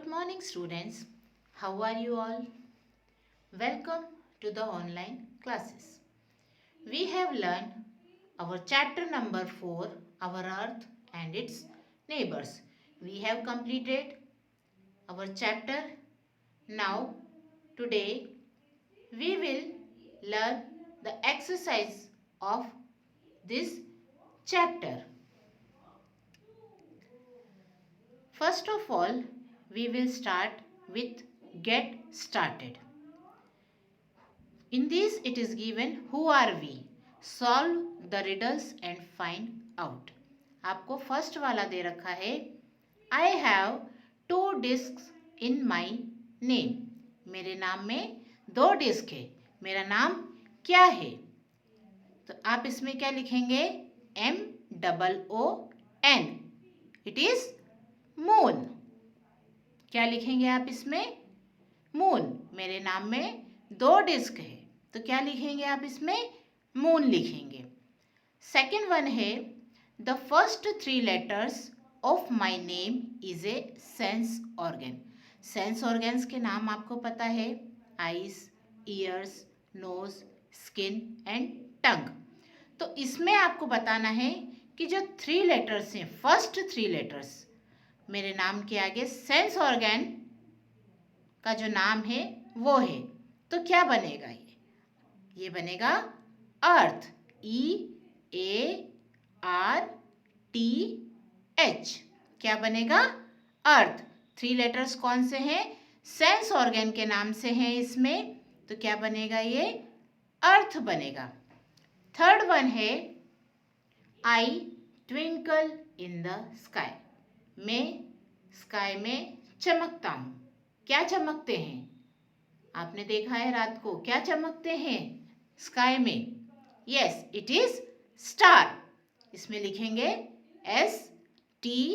morning, students. How are you all? Welcome to the online classes. We have learned our chapter number 4, Our Earth and its Neighbors. We have completed our chapter. Now, today, we will learn the exercise of this chapter. First of all, we will start with get started. In this it is given who are we? Solve the riddles and find out. आपको first वाला दे रखा है I have 2 discs in my name. मेरे नाम में 2 disc है. मेरा नाम क्या है? तो आप इसमें क्या लिखेंगे? MOON. It is moon. क्या लिखेंगे आप इसमें? मून. मेरे नाम में 2 डिस्क है तो क्या लिखेंगे आप इसमें? मून लिखेंगे. सेकेंड वन है the first 3 letters of my name is a sense organ. Sense organs के नाम आपको पता है eyes, ears, nose, skin and tongue. तो इसमें आपको बताना है कि जो 3 लेटर्स हैं, फर्स्ट 3 लेटर्स मेरे नाम के आगे सेंस ऑर्गन का जो नाम है वो है. तो क्या बनेगा? ये बनेगा अर्थ. EARTH. क्या बनेगा? अर्थ. 3 लेटर्स कौन से हैं? सेंस ऑर्गन के नाम से हैं इसमें. तो क्या बनेगा? ये अर्थ बनेगा. थर्ड वन है आई ट्विंकल इन द स्काई. मैं स्काई में चमकता हूँ. क्या चमकते हैं? आपने देखा है रात को क्या चमकते हैं स्काई में? Yes, it is star. इसमें लिखेंगे STAR,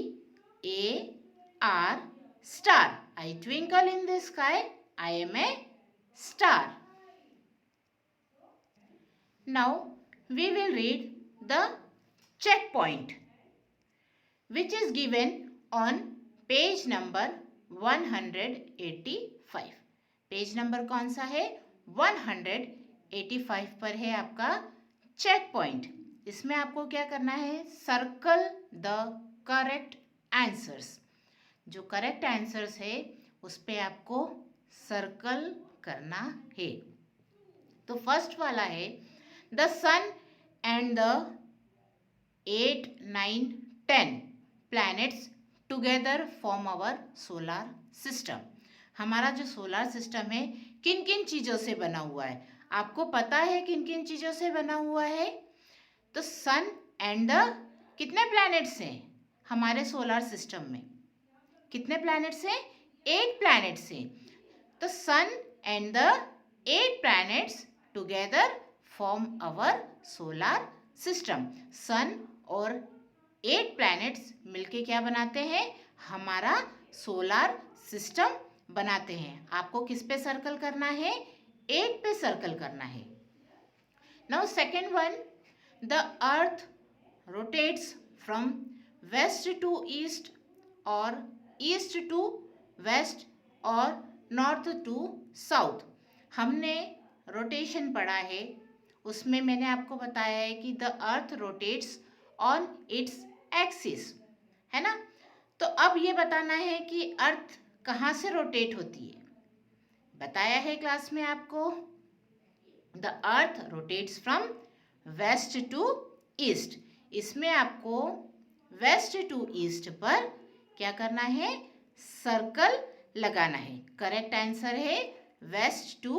star. I twinkle in the sky, I am a star. Now we will read the check point which is given on page number 185. Page number कौन सा है? 185 पर है आपका check point. इसमें आपको क्या करना है? Circle the correct answers. जो करेक्ट आंसर्स है उस पे आपको सर्कल करना है. तो फर्स्ट वाला है the sun and the 8, 9, 10 planets together form our solar system. हमारा जो सोलर सिस्टम है किन किन चीज़ों से बना हुआ है? आपको पता है किन किन चीज़ों से बना हुआ है? तो सन एंड द कितने प्लैनेट्स हैं हमारे सोलर सिस्टम में? कितने प्लैनेट्स हैं? 8 प्लैनेट्स हैं. तो sun and the 8 planets together form our solar system. Sun और 8 प्लैनेट्स मिलके क्या बनाते हैं? हमारा सोलर सिस्टम बनाते हैं. आपको किस पे सर्कल करना है? 8 पे सर्कल करना है. Now second one the earth rotates from west to east और ईस्ट टू वेस्ट और नॉर्थ टू साउथ. हमने रोटेशन पढ़ा है. उसमें मैंने आपको बताया है कि the earth rotates on its axis, है ना. तो अब ये बताना है कि अर्थ कहाँ से रोटेट होती है. बताया है क्लास में आपको the earth rotates from west to east. इसमें आपको वेस्ट टू ईस्ट पर क्या करना है? सर्कल लगाना है. करेक्ट आंसर है west to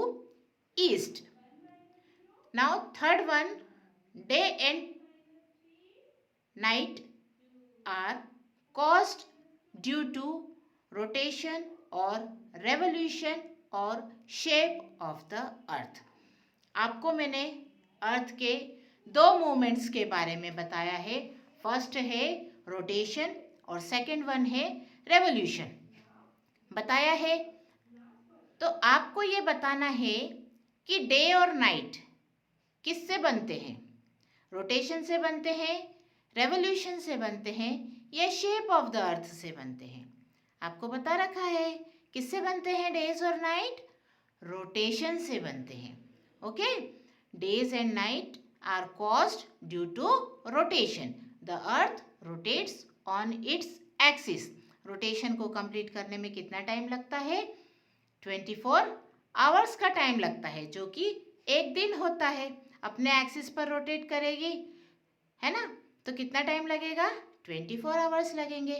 east. Now third one day and night are caused due to rotation or revolution or shape of the earth. आपको मैंने अर्थ के 2 मूवमेंट्स के बारे में बताया है. फर्स्ट है रोटेशन और सेकंड वन है रेवोल्यूशन. बताया है. तो आपको ये बताना है कि डे और नाइट किससे बनते हैं? रोटेशन से बनते हैं, रेवोल्यूशन से बनते हैं या शेप ऑफ द अर्थ से बनते हैं? आपको बता रखा है किससे बनते हैं डेज और नाइट? रोटेशन से बनते हैं। Okay, days and night are caused due to rotation. The earth rotates on its axis. Rotation को कंप्लीट करने में कितना टाइम लगता है? 24 आवर्स का टाइम लगता है, जो कि एक दिन होता है। अपने एक्सिस पर रोटेट करेगी, है ना, तो कितना टाइम लगेगा? 24 आवर्स लगेंगे।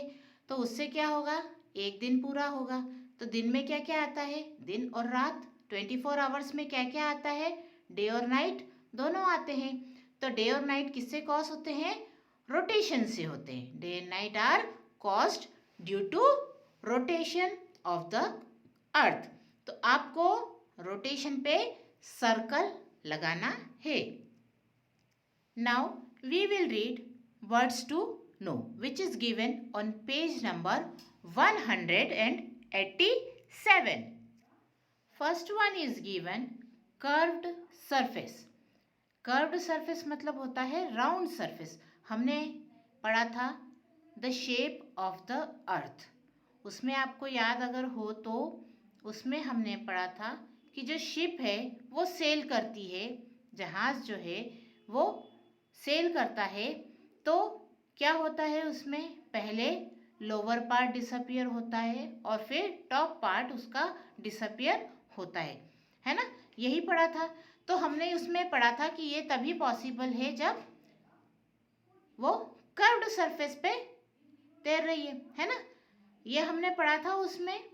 तो उससे क्या होगा? एक दिन पूरा होगा। तो दिन में क्या क्या आता है? दिन और रात। 24 आवर्स में क्या क्या आता है? डे और नाइट दोनों आते हैं। तो डे और नाइट किससे कॉज होते हैं? रोटेशन से होते हैं। Day and night are caused due to rotation of the earth. तो आपको रोटेशन पे सर्कल लगाना है। Now we will read words to know, which is given on page number 187. First one is given curved surface. Curved surface मतलब होता है round surface. हमने पढ़ा था द शेप ऑफ द अर्थ। उसमें आपको याद अगर हो तो उसमें हमने पढ़ा था कि जो शिप है वो सेल करती है, जहाज़ जो है वो सेल करता है, तो क्या होता है उसमें? पहले लोअर पार्ट डिसअपियर होता है और फिर टॉप पार्ट उसका डिसअपियर होता है ना? यही पढ़ा था। तो हमने उसमें पढ़ा था कि ये तभी पॉसिबल है जब वो कर्व्ड सरफेस पे तैर रही है ना? ये हमने पढ़ा था उसमें।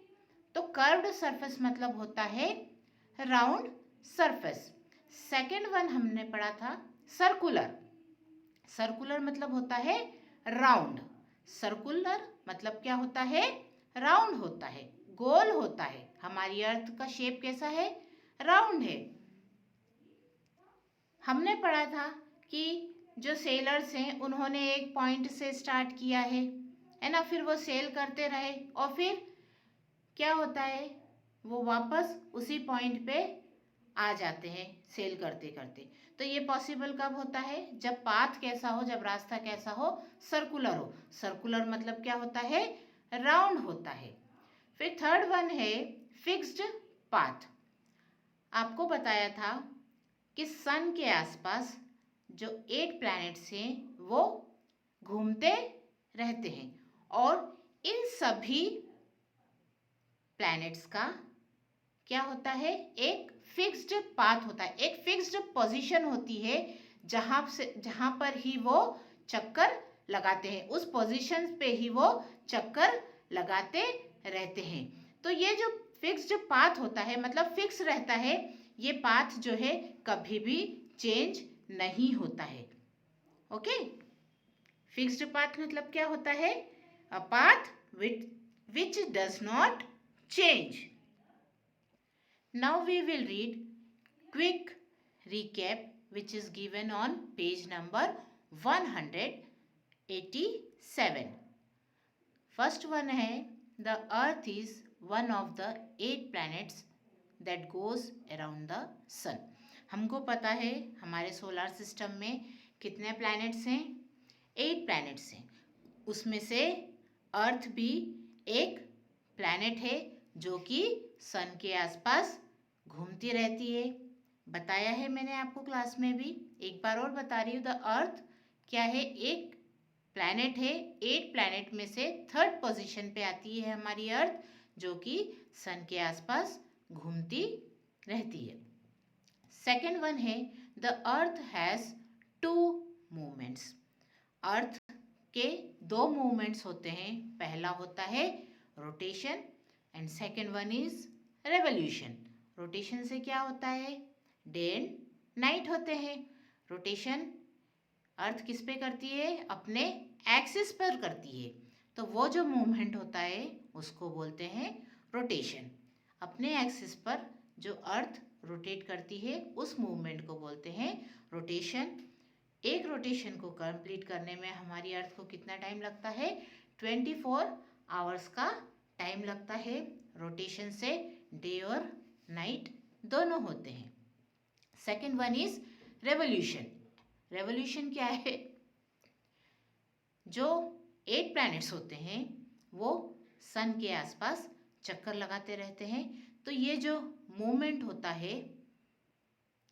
तो कर्व्ड सरफेस मतलब होता है राउंड सरफेस। सेकेंड वन हमने पढ़ा था सर्कुलर। सर्कुलर मतलब होता है राउंड। सर्कुलर मतलब क्या होता है? राउंड होता है, गोल होता है। हमारी अर्थ का शेप कैसा है? राउंड है। हमने पढ़ा था कि जो सेलर्स हैं उन्होंने एक पॉइंट से स्टार्ट किया है ना, फिर वो सेल करते रहे और फिर क्या होता है? वो वापस उसी पॉइंट पे आ जाते हैं सेल करते करते। तो ये पॉसिबल कब होता है? जब पाथ कैसा हो, जब रास्ता कैसा हो? सर्कुलर हो। सर्कुलर मतलब क्या होता है? राउंड होता है। फिर थर्ड वन है फिक्स्ड पाथ। आपको बताया था कि सन के आसपास जो 8 प्लैनेट्स हैं वो घूमते रहते हैं और इन सभी प्लैनेट्स का क्या होता है? एक फिक्स्ड पाथ होता है, एक फिक्स्ड पोजीशन होती है जहां पर ही वो चक्कर लगाते हैं। उस पोजीशन पे ही वो चक्कर लगाते रहते हैं। तो ये जो फिक्स्ड पाथ होता है मतलब फिक्स रहता है, ये पाथ जो है कभी भी चेंज नहीं होता है। ओके, फिक्स्ड पाथ मतलब क्या होता है? A path which does not change. Now we will read quick recap which is given on page number 187. First one है the earth is one of the 8 planets that goes around the sun. हमको पता है हमारे solar system में कितने planets हैं? 8 planets हैं। उसमें से अर्थ भी एक प्लैनेट है जो कि सन के आसपास घूमती रहती है। बताया है मैंने आपको क्लास में भी, एक बार और बता रही हूँ। द अर्थ क्या है? एक प्लैनेट है। 8 प्लैनेट में से थर्ड पोजीशन पे आती है हमारी अर्थ, जो कि सन के आसपास घूमती रहती है। सेकेंड वन है द अर्थ हैज़ 2 मूवमेंट्स। अर्थ के 2 मूवमेंट्स होते हैं। पहला होता है rotation and second one is revolution. Rotation से क्या होता है? डे एंड नाइट होते हैं। रोटेशन अर्थ किस पे करती है? अपने एक्सिस पर करती है। तो वो जो मूवमेंट होता है उसको बोलते हैं रोटेशन। अपने एक्सिस पर जो अर्थ रोटेट करती है उस मूवमेंट को बोलते हैं रोटेशन। एक रोटेशन को कंप्लीट करने में हमारी अर्थ को कितना टाइम लगता है? 24 आवर्स का टाइम लगता है। रोटेशन से डे और नाइट दोनों होते हैं। Second one is revolution. Revolution क्या है? जो 8 प्लैनेट्स होते हैं वो सन के आसपास चक्कर लगाते रहते हैं। तो ये जो मूवमेंट होता है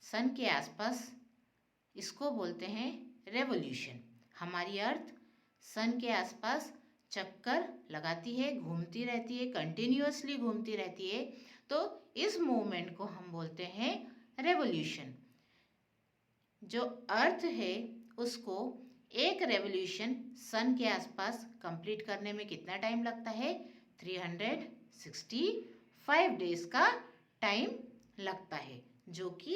सन के आसपास, इसको बोलते हैं रेवोल्यूशन। हमारी अर्थ सन के आसपास चक्कर लगाती है, घूमती रहती है, कंटिन्यूअसली घूमती रहती है। तो इस मूवमेंट को हम बोलते हैं रेवोल्यूशन। जो अर्थ है उसको एक रेवोल्यूशन सन के आसपास कंप्लीट करने में कितना टाइम लगता है? 365 डेज का टाइम लगता है, जो कि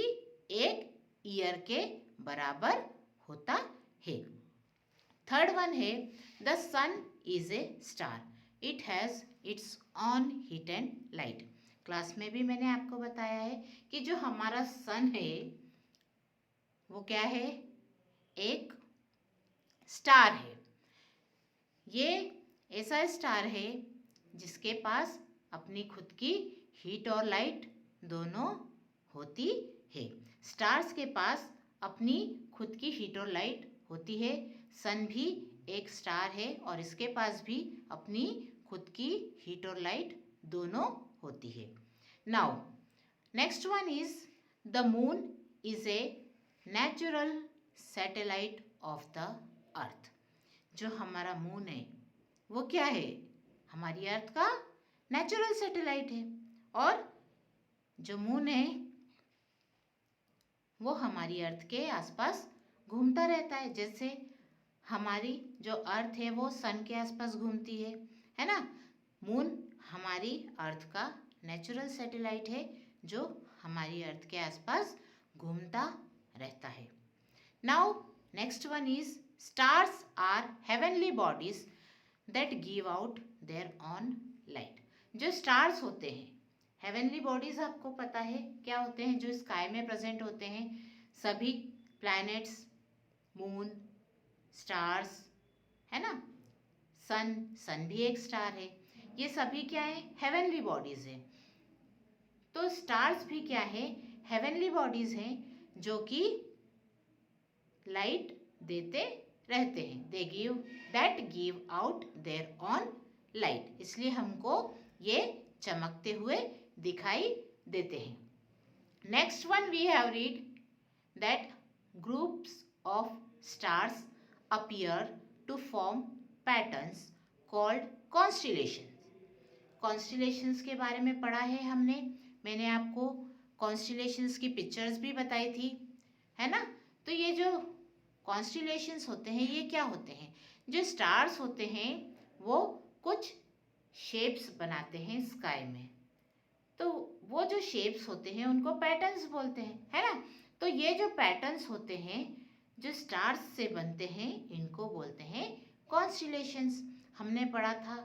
एक ईयर के बराबर होता है। थर्ड वन है the sun is a star, it has its own heat and light. Class में भी मैंने आपको बताया है कि जो हमारा सन है वो क्या है? एक स्टार है। ये ऐसा स्टार है जिसके पास अपनी खुद की हीट और लाइट दोनों होती है। स्टार्स के पास अपनी खुद की हीट और लाइट होती है। सन भी एक स्टार है और इसके पास भी अपनी खुद की हीट और लाइट दोनों होती है। Now next one is the moon is a natural satellite of the अर्थ। जो हमारा मून है वो क्या है? हमारी अर्थ का नेचुरल सैटेलाइट है। और जो मून है वो हमारी अर्थ के आसपास घूमता रहता है, जैसे हमारी जो अर्थ है वो सन के आसपास घूमती है ना। मून हमारी अर्थ का नेचुरल सैटेलाइट है जो हमारी अर्थ के आसपास घूमता रहता है। Now next one is stars are heavenly bodies that give out their own light. जो स्टार्स होते हैं, हेवनली बॉडीज आपको पता है क्या होते हैं? जो स्काई में प्रेजेंट होते हैं, सभी प्लैनेट्स, मून, स्टार्स, है ना। सन भी एक स्टार है। ये सभी क्या है? हेवनली बॉडीज है। तो स्टार्स भी क्या है? हेवनली बॉडीज हैं जो कि लाइट देते रहते हैं। They give out their own light, इसलिए हमको ये चमकते हुए दिखाई देते हैं। Next one we have read that groups of stars appear to form patterns called constellations. Constellations के बारे में पढ़ा है हमने। मैंने आपको कॉन्स्टिलेशंस की पिक्चर्स भी बताई थी, है ना। तो ये जो कॉन्स्टिलेशंस होते हैं ये क्या होते हैं? जो स्टार्स होते हैं वो कुछ शेप्स बनाते हैं स्काई में। तो वो जो शेप्स होते हैं उनको पैटर्न्स बोलते हैं, है ना। तो ये जो पैटर्न्स होते हैं जो स्टार्स से बनते हैं इनको बोलते हैं कॉन्स्टिलेशंस। हमने पढ़ा था,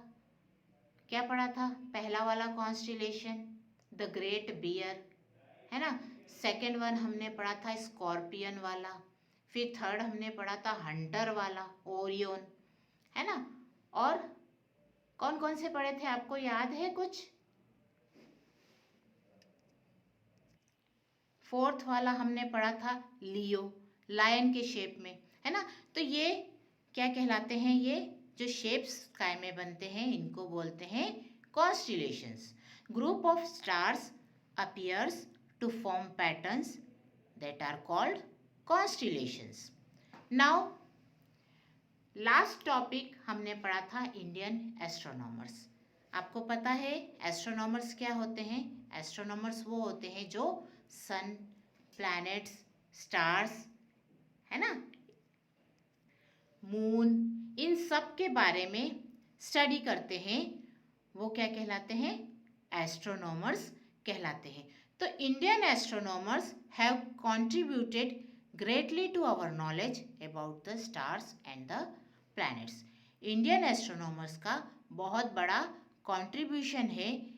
क्या पढ़ा था? पहला वाला कॉन्स्टिलेशन द ग्रेट बियर, है ना। सेकेंड वन हमने पढ़ा था स्कॉर्पियन वाला। फिर थर्ड हमने पढ़ा था हंटर वाला, ओरियन, है ना। और कौन कौन से पढ़े थे आपको याद है कुछ? फोर्थ वाला हमने पढ़ा था लियो, लायन के शेप में, है ना। तो ये क्या कहलाते हैं? ये जो शेप्स स्काई में बनते हैं इनको बोलते हैं constellations. Group of stars appears to form patterns that are called constellations. Now last topic हमने पढ़ा था इंडियन एस्ट्रोनॉमर्स। आपको पता है एस्ट्रोनॉमर्स क्या होते हैं? एस्ट्रोनॉमर्स वो होते हैं जो सन, प्लैनेट्स, स्टार्स, है ना, मून, इन सब के बारे में स्टडी करते हैं। वो क्या कहलाते हैं? एस्ट्रोनॉमर्स कहलाते हैं। तो Indian astronomers have contributed greatly to our knowledge about the stars and the planets. Indian astronomers का बहुत बड़ा कंट्रीब्यूशन है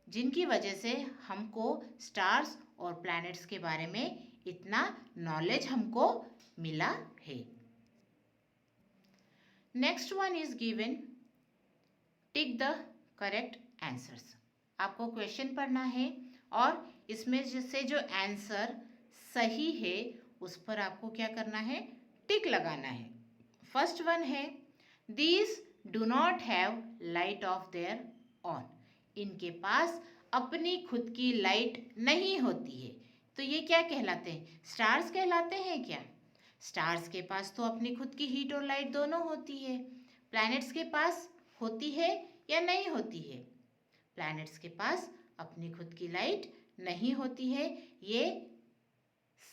जिनकी वजह से हमको स्टार्स और प्लैनेट्स के बारे में इतना नॉलेज हमको मिला है। Next one is given, tick the correct answers. आपको क्वेश्चन पढ़ना है और इसमें से जो आंसर सही है उस पर आपको क्या करना है? टिक लगाना है। फर्स्ट वन है, these do not have light of their on. इनके पास अपनी खुद की लाइट नहीं होती है। तो ये क्या कहलाते हैं? स्टार्स कहलाते हैं क्या? स्टार्स के पास तो अपनी खुद की हीट और लाइट दोनों होती है। प्लैनेट्स के पास होती है या नहीं होती है? प्लैनेट्स के पास अपनी खुद की लाइट नहीं होती है। ये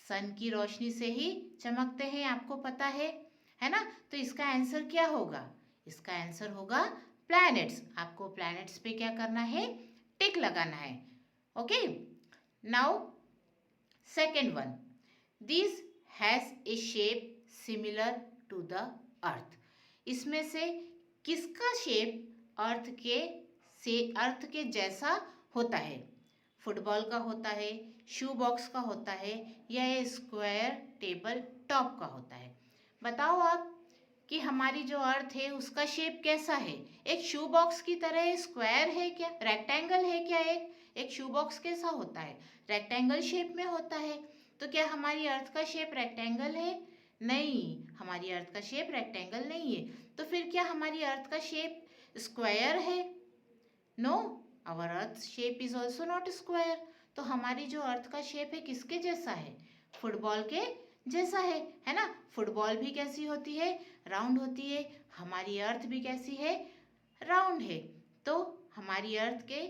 सन की रोशनी से ही चमकते हैं, आपको पता है ना? तो इसका आंसर क्या होगा? इसका आंसर होगा प्लैनेट्स। आपको प्लैनेट्स पे क्या करना है? टिक लगाना है। Okay, now second one, this has a shape similar to the earth. इसमें से किसका शेप अर्थ के जैसा होता है? फुटबॉल का होता है, शू बॉक्स का होता है, या ये स्क्वायर टेबल टॉप का होता है? बताओ आप कि हमारी जो अर्थ है उसका शेप कैसा है? एक शू बॉक्स की तरह स्क्वायर है क्या? रेक्टेंगल है क्या? एक शू बॉक्स कैसा होता है? रेक्टेंगल शेप में होता है। तो क्या हमारी अर्थ का शेप रेक्टेंगल है? नहीं, हमारी अर्थ का शेप रेक्टेंगल नहीं है। तो फिर क्या हमारी अर्थ का शेप स्क्वायर है? No, our earth shape is also not square. तो हमारी जो अर्थ का शेप है किसके जैसा है? फुटबॉल के जैसा है ना? फुटबॉल भी कैसी होती है? राउंड होती है। हमारी अर्थ भी कैसी है? राउंड है। तो हमारी अर्थ के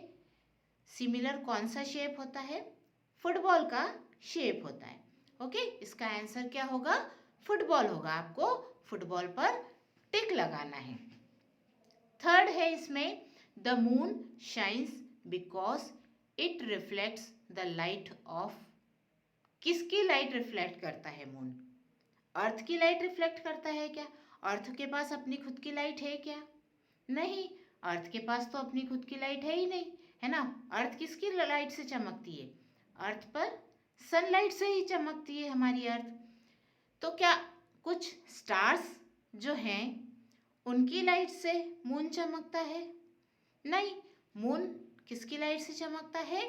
सिमिलर कौन सा शेप होता है? फुटबॉल का शेप होता है। ओके, इसका आंसर क्या होगा? फुटबॉल होगा। आपको फुटबॉल पर टिक लगाना है। थर्ड है इसमें, the moon shines because it reflects the light of. किसकी लाइट रिफ्लेक्ट करता है मून? अर्थ की लाइट रिफ्लेक्ट करता है क्या? अर्थ के पास अपनी खुद की लाइट है क्या? नहीं, अर्थ के पास तो अपनी खुद की लाइट है ही नहीं, है ना? अर्थ किसकी लाइट से चमकती है? अर्थ पर सनलाइट से ही चमकती है हमारी अर्थ। तो क्या कुछ स्टार्स जो हैं उनकी लाइट से मून चमकता है? नहीं, मून किसकी लाइट से चमकता है?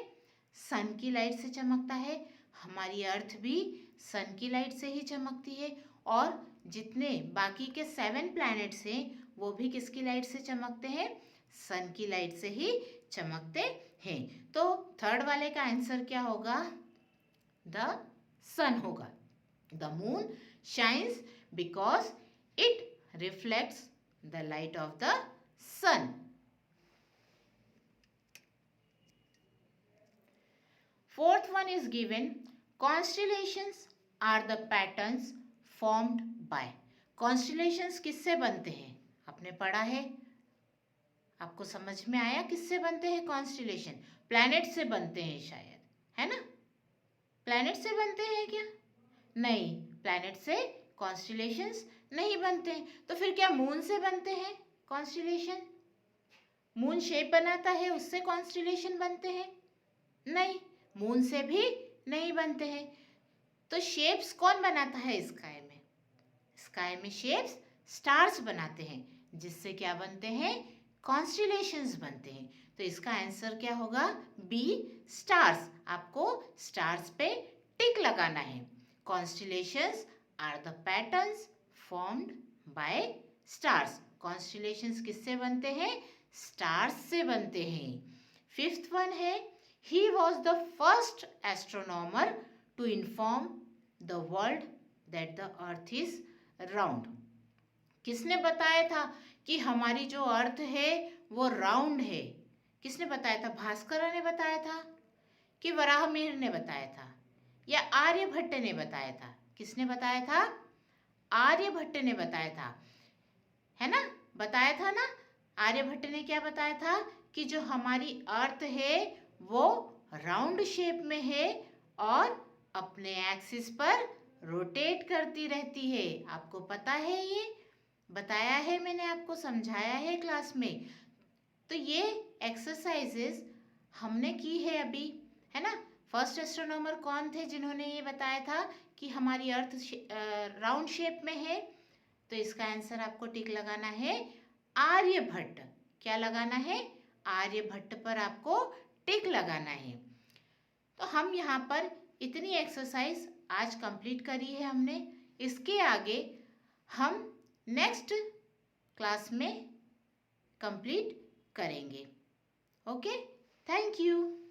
सन की लाइट से चमकता है। हमारी अर्थ भी सन की लाइट से ही चमकती है। और जितने बाकी के 7 प्लैनेट्स हैं वो भी किसकी लाइट से चमकते हैं? सन की लाइट से ही चमकते हैं। तो थर्ड वाले का आंसर क्या होगा? द सन होगा। The moon shines because it reflects the light of the sun. Fourth one is given, constellations are the patterns formed by। Constellations किससे बनते हैं? आपने पढ़ा है, आपको समझ में आया किससे बनते हैं कॉन्स्टिलेशन? प्लैनेट से बनते हैं शायद, है ना? प्लैनेट से बनते हैं क्या? नहीं, प्लैनेट से कॉन्स्टिलेशंस नहीं बनते हैं। तो फिर क्या मून से बनते हैं कॉन्स्टिलेशन? मून शेप बनाता है, उससे कॉन्स्टिलेशन बनते हैं? नहीं, मून से भी नहीं बनते हैं। तो शेप्स कौन बनाता है स्काई में? स्काई में शेप्स स्टार्स बनाते हैं, जिससे क्या बनते हैं? कॉन्स्टिलेशंस बनते हैं। तो इसका आंसर क्या होगा? B, stars. आपको स्टार्स पे टिक लगाना है। Constellations are the patterns formed by stars. Constellations किससे बनते हैं? स्टार्स से बनते हैं। फिफ्थ वन है, he was the first astronomer to inform the world that the earth is round। किसने बताया था कि हमारी जो अर्थ है वो राउंड है? किसने बताया था? भास्कर ने बताया था कि वराहमिहिर ने बताया था या आर्यभट्ट ने बताया था? किसने बताया था? आर्यभट्ट ने बताया था, है ना? बताया था ना? आर्यभट्ट ने क्या बताया था? कि जो हमारी अर्थ है वो राउंड शेप में है और अपने एक्सिस पर रोटेट करती रहती है। आपको पता है, ये बताया है मैंने, आपको समझाया है क्लास में। तो ये एक्सरसाइजेस हमने की है अभी, है ना? फर्स्ट एस्ट्रोनॉमर कौन थे जिन्होंने ये बताया था कि हमारी अर्थ राउंड शेप में है? तो इसका आंसर आपको टिक लगाना है आर्यभट्ट। क्या लगाना है? आर्यभट्ट पर आपको टिक लगाना है। तो हम यहाँ पर इतनी एक्सरसाइज आज कंप्लीट करी है हमने। इसके आगे हम नेक्स्ट क्लास में कंप्लीट करेंगे। Okay, thank you.